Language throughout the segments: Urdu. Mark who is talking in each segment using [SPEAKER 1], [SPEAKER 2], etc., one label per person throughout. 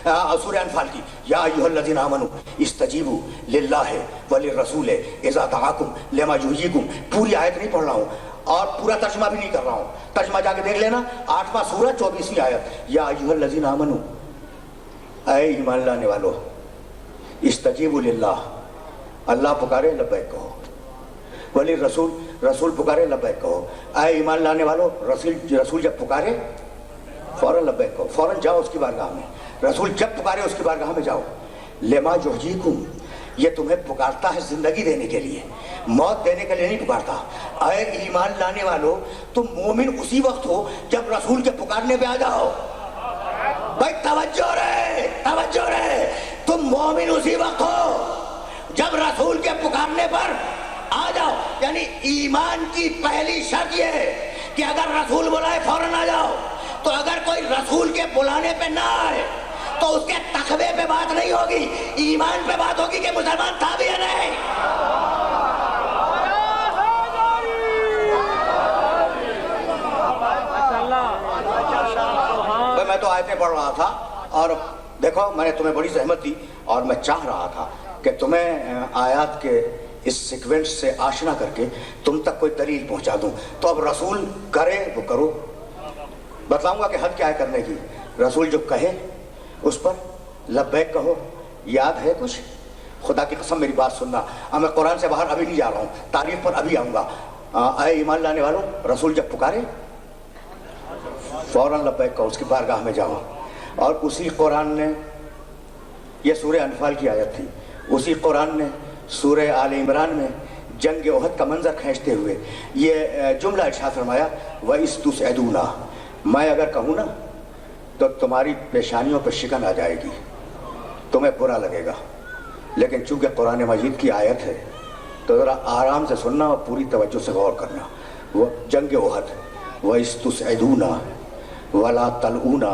[SPEAKER 1] سورہ انفال کی یا ایھا الذین آمنوا استجیبوا للہ وللرسول اذا دعاکم لما یحییکم. پوری آیت نہیں پڑھ رہا ہوں اور پورا ترجمہ بھی نہیں کر رہا ہوں. ترجمہ جا کے دیکھ لینا 8واں سورہ 24ویں آیت. یا ایھا الذین آمنوا, اے ایمان لانے والو, استجیبوا للہ, اللہ پکارے لبیک کہو, وللرسول, رسول پکارے لبیک کہو. اے ایمان لانے والو, رسول جب پکارے فوراً لبیک کہو, فوراً جاؤ اس کی بارگاہ میں. رسول جب پکارے اس کی بارگاہ میں جاؤ. لما یحییکم, یہ تمہیں پکارتا ہے زندگی دینے کے لیے, موت دینے کے لیے نہیں پکارتا. اے ایمان لانے والو, تم مومن اسی وقت ہو جب رسول کے پکارنے پہ آ جاؤ. بھائی توجہ رہے, توجہ رہے, تم مومن اسی وقت ہو جب رسول کے پکارنے پر آ جاؤ. یعنی ایمان کی پہلی شرط یہ ہے کہ اگر رسول بلائے فوراً آ جاؤ. تو اگر کوئی رسول کے بلانے پہ نہ آئے تو اس کے تقوی پہ بات نہیں ہوگی, ایمان پہ بات ہوگی کہ مسلمان تھا بھی یا نہیں. میں تو آیتیں پڑھ رہا تھا اور دیکھو میں نے تمہیں بڑی زحمت دی اور میں چاہ رہا تھا کہ تمہیں آیات کے اس سیکوینس سے آشنا کر کے تم تک کوئی دلیل پہنچا دوں. تو اب رسول کرے وہ کرو, بتلاؤں گا کہ حد کیا ہے کرنے کی. رسول جو کہے اس پر لبیک کہو. یاد ہے کچھ؟ خدا کی قسم میری بات سننا, میں قرآن سے باہر ابھی نہیں جا رہا ہوں, تعریف پر ابھی آؤں گا. اے ایمان لانے والوں, رسول جب پکارے فوراً لبیک کہو, اس کی بارگاہ میں جاؤ. اور اسی قرآن نے, یہ سورہ انفال کی آیت تھی, اسی قرآن نے سورہ آل عمران میں جنگ احد کا منظر کھینچتے ہوئے یہ جملہ ارشاد فرمایا وَإِذْ تُسْعِدُونَ, میں اگر کہوں نا تو تمہاری پیشانیوں پہ شکن آ جائے گی, تمہیں برا لگے گا, لیکن چونکہ قرآن مجید کی آیت ہے تو ذرا آرام سے سننا اور پوری توجہ سے غور کرنا. وہ جنگ احد, وَإِذْ تُسْعِدُونَ وَلَا تَلْؤُونَ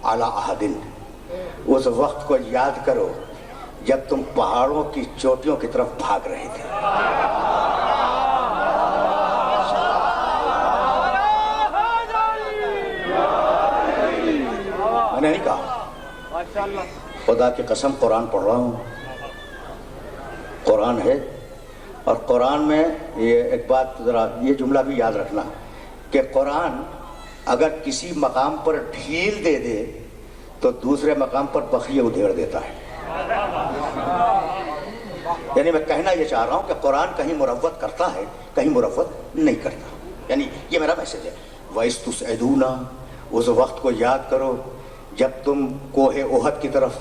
[SPEAKER 1] عَلَىٰ أَحَدٍ, اس وقت کو یاد کرو جب تم پہاڑوں کی چوٹیوں کی طرف بھاگ رہے تھے. میں نے نہیں کہا, خدا کی قسم قرآن پڑھ رہا ہوں, قرآن ہے. اور قرآن میں یہ ایک بات ذرا یہ جملہ بھی یاد رکھنا کہ قرآن اگر کسی مقام پر ڈھیل دے دے تو دوسرے مقام پر بخیے ادھیڑ دیتا ہے. یعنی میں کہنا یہ چاہ رہا ہوں کہ قرآن کہیں مروت کرتا ہے, کہیں مروت نہیں کرتا. یعنی یہ میرا میسج ہے. وَإِذْ تُسْعِدُونَ, اس وقت کو یاد کرو جب تم کوہ احد کی طرف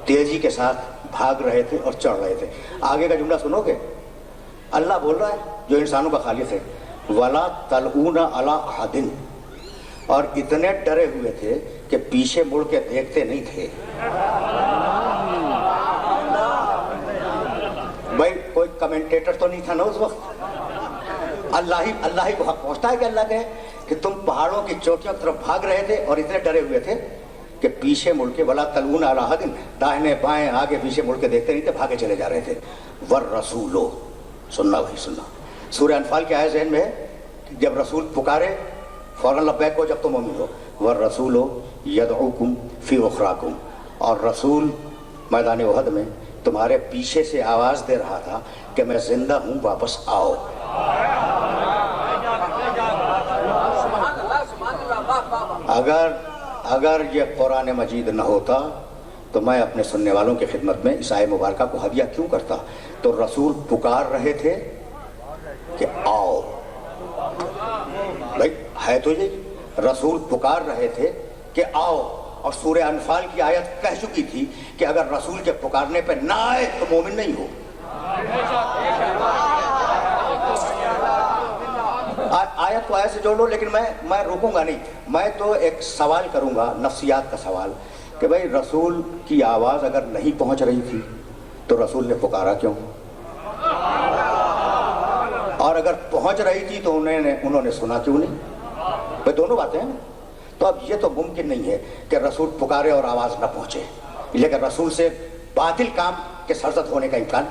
[SPEAKER 1] تیزی کے ساتھ بھاگ رہے تھے اور چڑھ رہے تھے. آگے کا جملہ سنو گے, اللہ بول رہا ہے جو انسانوں کا خالق ہے, وَلَا تَلْؤُونَ عَلَىٰ أَحَدٍ, اور اتنے ڈرے ہوئے تھے کہ پیچھے مڑ کے دیکھتے نہیں تھے. بھائی کوئی کمنٹیٹر تو نہیں تھا نا اس وقت, اللہ ہی کو حق پہنچتا ہے کہ اللہ کہے کہ تم پہاڑوں کی چوٹیوں کی طرف بھاگ رہے تھے اور اتنے ڈرے ہوئے تھے کہ پیچھے مڑ کے وَلَا تَلْؤُونَ عَلَىٰ أَحَدٍ, داہنے بائیں آگے پیچھے مڑ کے دیکھتے نہیں تھے, بھاگے چلے جا رہے تھے. وَالرَّسُولُ, سننا بھائی سننا, سورہ انفال کی آیت ذہن میں ہے, جب رسول پکارے فوراً لبیک ہو جب تم مومن ہو. وَالرَّسُولُ يَدْعُوكُمْ فِي أُخْرَاكُمْ, اور رسول میدان احد میں تمہارے پیچھے سے آواز دے رہا تھا کہ میں زندہ ہوں, واپس آؤ. اگر یہ قرآن مجید نہ ہوتا تو میں اپنے سننے والوں کی خدمت میں اس آیت مبارکہ کو ہدیہ کیوں کرتا. تو رسول پکار رہے تھے کہ آؤ, بھائی ہے تو یہ, رسول پکار رہے تھے کہ آؤ. اور سورہ انفال کی آیت کہہ چکی تھی کہ اگر رسول کے پکارنے پہ نہ آئے تو مومن نہیں ہو. آیت کو آیت سے جوڑ لو, لیکن میں روکوں گا نہیں. میں تو ایک سوال کروں گا, نفسیات کا سوال, کہ بھائی رسول کی آواز اگر نہیں پہنچ رہی تھی تو رسول نے پکارا کیوں؟ اور اگر پہنچ رہی تھی تو انہوں نے سنا کیوں نہیں؟ بھائی دونوں باتیں ہیں. تو اب یہ تو ممکن نہیں ہے کہ رسول پکارے اور آواز نہ پہنچے, لیکن رسول سے باطل کام کے سرزد ہونے کا امکان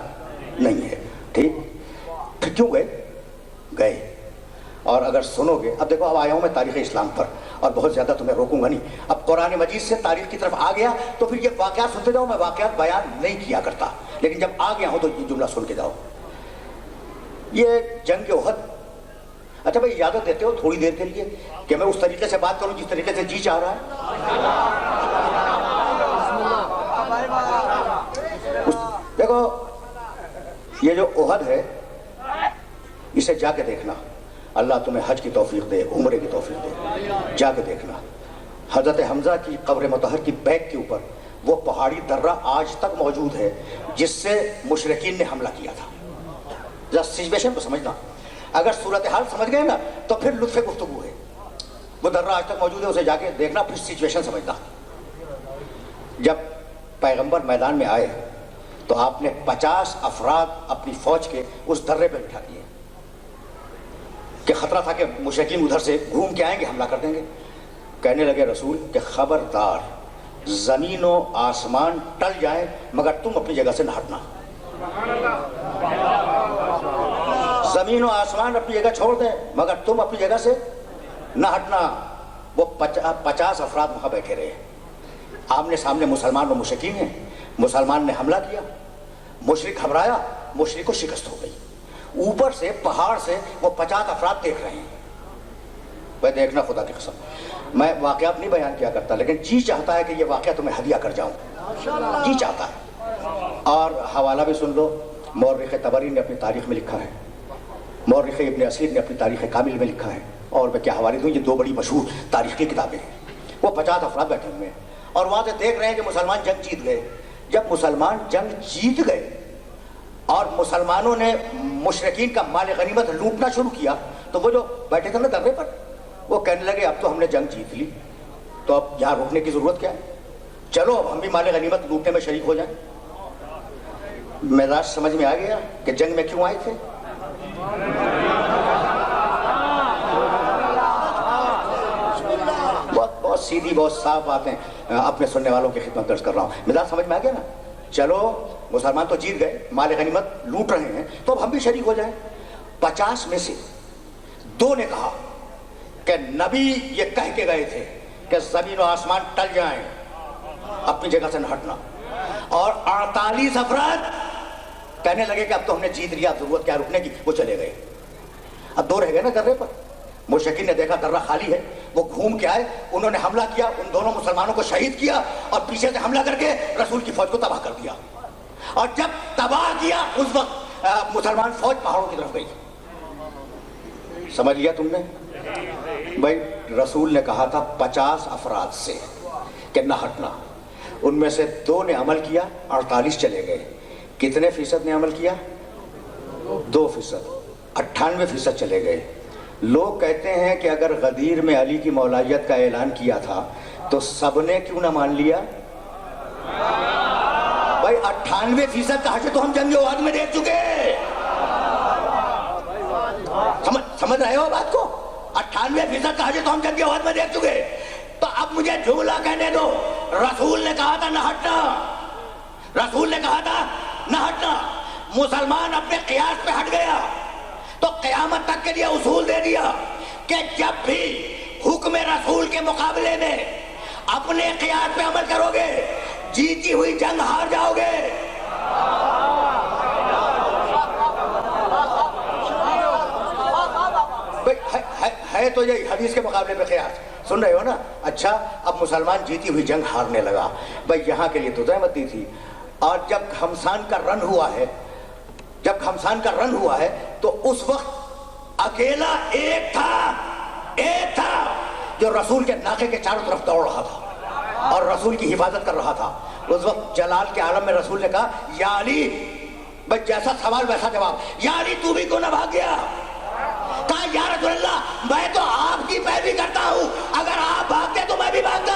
[SPEAKER 1] نہیں ہے. ٹھیک, پھر کیوں گئے؟ اور اگر سنو گے, اب دیکھو اب آیا ہوں میں تاریخ اسلام پر, اور بہت زیادہ تمہیں روکوں گا نہیں. اب قرآن مجید سے تاریخ کی طرف آ گیا تو پھر یہ واقعات سنتے جاؤ. میں واقعات بیان نہیں کیا کرتا، لیکن جب آ گیا ہوں تو یہ جملہ سن کے جاؤ. یہ جنگ احد. اچھا بھائی اجازت دیتے ہو تھوڑی دیر کے لیے کہ میں اس طریقے سے بات کروں جس طریقے سے جی چاہ رہا ہے؟ دیکھو یہ جو احد ہے اسے جا کے دیکھنا. اللہ تمہیں حج کی توفیق دے، عمرے کی توفیق دے. جا کے دیکھنا حضرت حمزہ کی قبر مطہر کی بیک کے اوپر وہ پہاڑی درہ آج تک موجود ہے جس سے مشرکین نے حملہ کیا تھا. ذرا سچویشن کو سمجھنا. اگر صورتحال سمجھ گئے نا تو پھر لطف گفتگو ہے. وہ درہ آج تک موجود ہے، اسے جا کے دیکھنا، پھر سچویشن سمجھنا. جب پیغمبر میدان میں آئے تو آپ نے 50 افراد اپنی فوج کے اس درے پہ بٹھا دیے کہ خطرہ تھا کہ مشرکین ادھر سے گھوم کے آئیں گے، حملہ کر دیں گے. کہنے لگے رسول کہ خبردار زمین و آسمان ٹل جائیں مگر تم اپنی جگہ سے نہ ہٹنا. زمین و آسمان اپنی جگہ چھوڑ دیں مگر تم اپنی جگہ سے نہ ہٹنا. وہ 50 افراد وہاں بیٹھے رہے. آمنے سامنے مسلمان و مشرکین ہیں. مسلمان نے حملہ کیا، مشرک گھبرایا، مشرک کو شکست ہو گئی. اوپر سے پہاڑ سے وہ 50 افراد دیکھ رہے ہیں. میں دیکھنا خدا کی قسم میں واقعات نہیں بیان کیا کرتا، لیکن جی چاہتا ہے کہ یہ واقعہ تمہیں ہدیہ کر جاؤں. جی چاہتا ہے. اور حوالہ بھی سن لو. مورخ طبری نے اپنی تاریخ میں لکھا ہے، مورخ ابن اسیر نے اپنی تاریخ کامل میں لکھا ہے، اور میں کیا حوالے دوں. یہ 2 بڑی مشہور تاریخی کتابیں ہیں. وہ 50 افراد بیٹھے ہوئے ہیں اور وہاں سے دیکھ رہے ہیں کہ مسلمان جنگ جیت گئے. جب مسلمان جنگ جیت گئے اور مسلمانوں نے مشرکین کا مال غنیمت لوٹنا شروع کیا تو وہ جو بیٹھے تھے نا درے پر وہ کہنے لگے اب تو ہم نے جنگ جیت لی تو اب یہاں رکنے کی ضرورت کیا ہے، چلو اب ہم بھی مال غنیمت لوٹنے میں شریک ہو جائیں. مزاج سمجھ میں آ گیا کہ جنگ میں کیوں آئے تھے. بہت سیدھی بہت صاف باتیں اپنے سننے والوں کی خدمت درج کر رہا ہوں. مزاج سمجھ میں آ گیا نا. چلو مسلمان تو جیت گئے، مال غنیمت لوٹ رہے ہیں تو اب ہم بھی شریک ہو جائیں. 50 میں سے 2 نے کہا کہ نبی یہ کہہ کے گئے تھے کہ زمین و آسمان ٹل جائیں، اپنی جگہ سے نہ ہٹنا. اور 48 افراد کہنے لگے کہ اب تو ہم نے جیت لیا، ضرورت کیا رکنے کی. وہ چلے گئے. اب 2 رہ گئے نا درے پر. مشرکین نے دیکھا درہ خالی ہے، وہ گھوم کے آئے، انہوں نے حملہ کیا، ان دونوں مسلمانوں کو شہید کیا اور پیچھے سے حملہ کر کے رسول کی فوج کو تباہ کر دیا. اور جب تباہ کیا اس وقت مسلمان فوج پہاڑوں کی طرف گئی. سمجھ لیا تم نے؟ بھائی رسول نے کہا تھا 50 افراد سے کہ نہ ہٹنا. ان میں سے 2 نے عمل کیا، 48 چلے گئے. کتنے فیصد نے عمل کیا؟ 2%. 98% چلے گئے. لوگ کہتے ہیں کہ اگر غدیر میں علی کی مولالیت کا اعلان کیا تھا تو سب نے کیوں نہ مان لیا؟ بھائی 98% کا حج تو ہم جنگ احد میں دیکھ چکے. سمجھ رہے ہو بات کو؟ 98% کا حج تو ہم جنگ احد میں دیکھ چکے. تو اب مجھے جملہ کہنے دو. رسول نے کہا تھا نہ ہٹنا، رسول نے کہا تھا نہ ہٹنا. مسلمان اپنے قیاس پہ ہٹ گیا تو قیامت تک کے لیے اصول دے دیا کہ جب بھی حکم رسول کے مقابلے میں اپنے قیاس پہ عمل کرو گے جیتی ہوئی جنگ ہار جاؤ گے. ہے تو یہی حدیث کے مقابلے میں قیاس. سن رہے ہو نا؟ اچھا اب مسلمان جیتی ہوئی جنگ ہارنے لگا. بھائی یہاں کے لیے تو زحمت دی تھی. اور جب گھمسان کا رن ہوا ہے، جب گھمسان کا رن ہوا ہے تو اس وقت اکیلا ایک تھا جو رسول کے ناکے کے چاروں طرف دوڑ رہا تھا اور رسول کی حفاظت کر رہا تھا. اس وقت جلال کے عالم میں رسول نے کہا یا علی، بس جیسا سوال ویسا جواب. یا علی تو بھی کیوں نہ بھاگ گیا؟ کہا یا رسول اللہ میں تو آپ کی پیروی کرتا ہوں، اگر آپ بھاگتے تو میں بھی بھاگتا.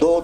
[SPEAKER 1] 2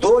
[SPEAKER 1] 2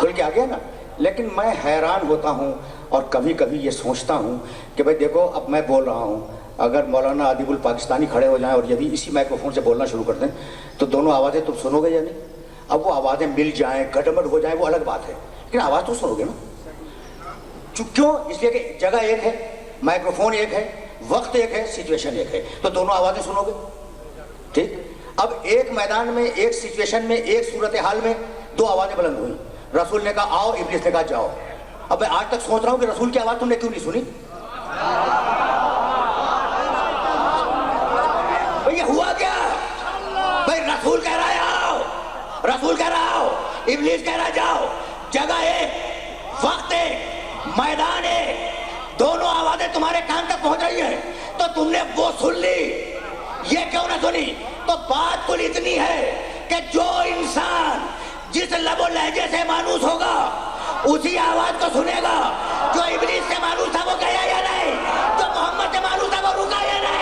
[SPEAKER 1] کھل کے آ گیا نا. لیکن میں حیران ہوتا ہوں اور کبھی کبھی یہ سوچتا ہوں کہ بھائی دیکھو اب میں بول رہا ہوں, اگر مولانا ادیب الپاکستانی کھڑے ہو جائیں اور یدی اسی مائکرو فون سے بولنا شروع کر دیں تو دونوں آوازیں تم سنو گے یا نہیں؟ اب وہ آوازیں مل جائیں, گڈمڈ ہو جائیں, وہ الگ بات ہے, لیکن آواز تو سنو گے نا. کیوں؟ اس لیے کہ جگہ ایک ہے, مائکرو فون ایک ہے, وقت ایک ہے, سچویشن ایک ہے, تو دونوں آوازیں سنو گے. ٹھیک. اب ایک میدان میں, ایک سچویشن میں, ایک صورتحال میں دو آوازیں بلند ہوئیں. رسول نے کہا آؤ, ابلیس نے کہا جاؤ. اب میں آج تک سوچ رہا ہوں کہ رسول کی آواز تم نے کیوں نہیں سنی؟ یہ ہوا کیا؟ بھائی رسول کہہ رہا ہے آؤ, رسول کہہ رہا آؤ, ابلیس کہہ رہا جاؤ. جگہ ایک, وقت ایک, میدان ایک, دونوں آوازیں تمہارے کان تک پہنچ رہی ہیں, تو تم نے وہ سن لی, یہ کیوں نہ سنی؟ تو بات کل اتنی ہے کہ جو انسان جس لب و لہجے سے مانوس ہوگا اسی آواز کو سنے گا. جو ابلیس سے مانوس تھا وہ گیا یا نہیں؟ جو محمد سے مانوس تھا وہ رکا یا نہیں؟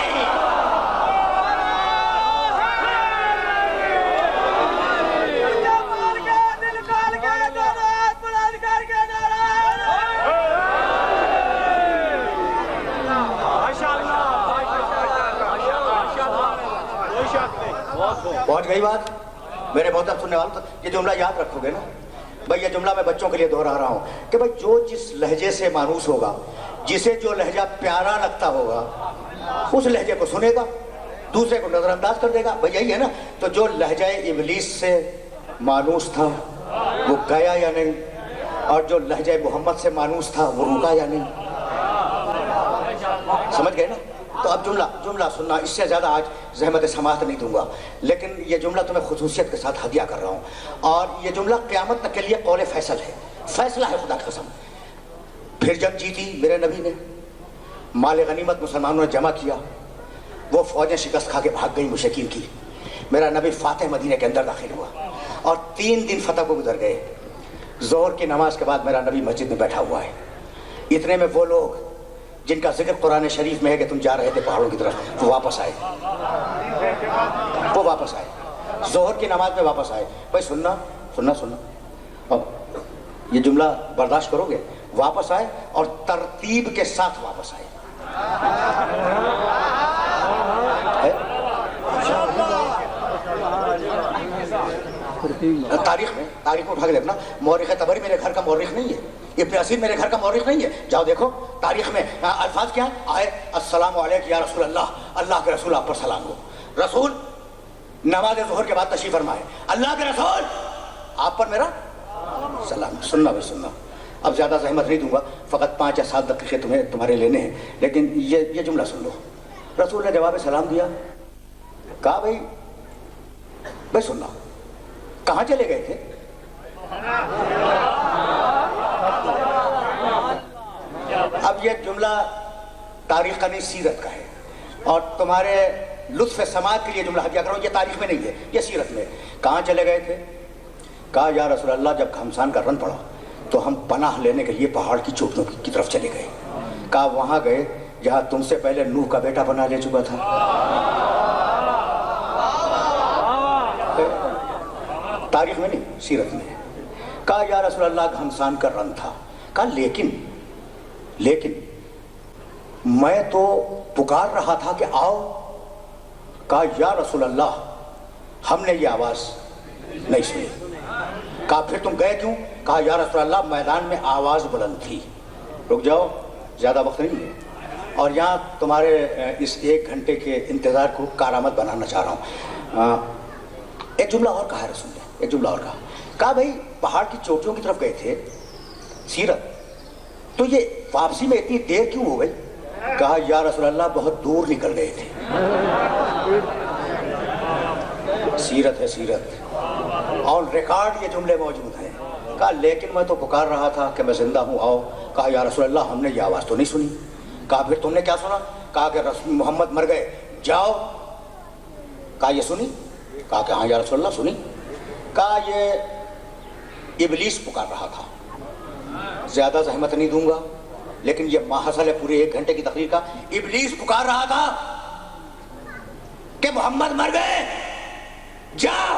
[SPEAKER 1] پہنچ گئی بات میرے محترم سننے والوں. یہ جملہ یاد رکھو گے نا بھائی, یہ جملہ میں بچوں کے لیے دہرا رہا ہوں کہ بھائی جو جس لہجے سے مانوس ہوگا, جسے جو لہجہ پیارا لگتا ہوگا اس لہجے کو سنے گا, دوسرے کو نظر انداز کر دے گا. بھائی یہی ہے نا. تو جو لہجہ ابلیس سے مانوس تھا وہ گیا یا نہیں, اور جو لہجہ محمد سے مانوس تھا وہ رکا یا نہیں؟ سمجھ گئے نا. تو اب جملہ سننا, اس سے زیادہ آج زحمت سماعت نہیں دوں گا, لیکن یہ جملہ تمہیں خصوصیت کے ساتھ ہدیہ کر رہا ہوں. اور یہ جملہ قیامت تک کے لیے قول فیصل ہے, فیصلہ ہے خدا کی قسم. پھر جب جیتی میرے نبی نے, مال غنیمت مسلمانوں نے جمع کیا, وہ فوجیں شکست کھا کے بھاگ گئی مشرکین کی. میرا نبی فاتح مدینے کے اندر داخل ہوا اور 3 دن فتح کو گزر گئے. ظہر کی نماز کے بعد میرا نبی مسجد میں بیٹھا ہوا ہے. اتنے میں وہ لوگ جن کا ذکر قرآن شریف میں ہے کہ تم جا رہے تھے پہاڑوں کی طرف, وہ واپس آئے. ظہر کی نماز میں واپس آئے. بھائی سننا سننا سننا, اب یہ جملہ برداشت کرو گے. واپس آئے اور ترتیب کے ساتھ واپس آئے. تاریخ میں اٹھا کے دیکھنا. مورخ طبری میرے گھر کا مورخ نہیں ہے, ابن اسیر میرے گھر کا مورخ نہیں ہے. جاؤ دیکھو تاریخ میں الفاظ کیا آئے. السلام علیکم یا رسول اللہ, اللہ کے رسول آپ پر سلام ہو. رسول نماز ظہر کے بعد تشریف فرمائے, اللہ کے رسول آپ پر میرا سلام. سننا بھائی سننا, اب زیادہ زحمت نہیں دوں گا, فقط 5 یا 7 دقیقے تمہارے لینے ہیں, لیکن یہ جملہ سن لو. رسول نے جواب سلام دیا, کہا بھائی سننا, کہاں چلے گئے تھے؟ اب یہ جملہ تاریخ کا نہیں سیرت کا ہے, اور تمہارے لطف سماعت کے لیے جملہ ہدیہ کرو. یہ تاریخ میں نہیں ہے, یہ سیرت میں. کہاں چلے گئے تھے؟ کہا یا رسول اللہ جب گھمسان کا رن پڑا تو ہم پناہ لینے کے لیے پہاڑ کی چوٹیوں کی طرف چلے گئے. کہا وہاں گئے جہاں تم سے پہلے نوح کا بیٹا پناہ لے چکا تھا. تاریخ میں نہیں, سیرت میں. کہا یا رسول اللہ گھمسان کا رن تھا. کہا لیکن میں تو پکار رہا تھا کہ آؤ. کہا یا رسول اللہ ہم نے یہ آواز نہیں سنی. کہا پھر تم گئے کیوں؟ کہا یا رسول اللہ میدان میں آواز بلند تھی. رک جاؤ, زیادہ وقت نہیں ہے, اور یہاں تمہارے اس 1 گھنٹے کے انتظار کو کارآمد بنانا چاہ رہا ہوں. ایک جملہ اور کہا ہے رسول نے, ایک جملہ اور کہا بھائی پہاڑ کی چوٹیوں کی طرف گئے تھے, سیرت, تو یہ واپسی میں اتنی دیر کیوں ہو گئی؟ کہا یا رسول اللہ بہت دور نکل گئے تھے. سیرت ہے, سیرت, آن ریکارڈ یہ جملے موجود ہیں. کہا لیکن میں تو پکار رہا تھا کہ میں زندہ ہوں, آؤ. کہا یا رسول اللہ ہم نے یہ آواز تو نہیں سنی. کہا پھر تم نے کیا سنا؟ کہا کہ محمد مر گئے, جاؤ. کہا یہ سنی؟ کہا کہ ہاں یا رسول اللہ سنی. کہا یہ ابلیس پکار رہا تھا. زیادہ زحمت نہیں دوں گا, لیکن یہ ماحصل ہے پورے 1 گھنٹے کی تقریر کا. ابلیس پکار رہا تھا کہ محمد مر گئے, جاؤ.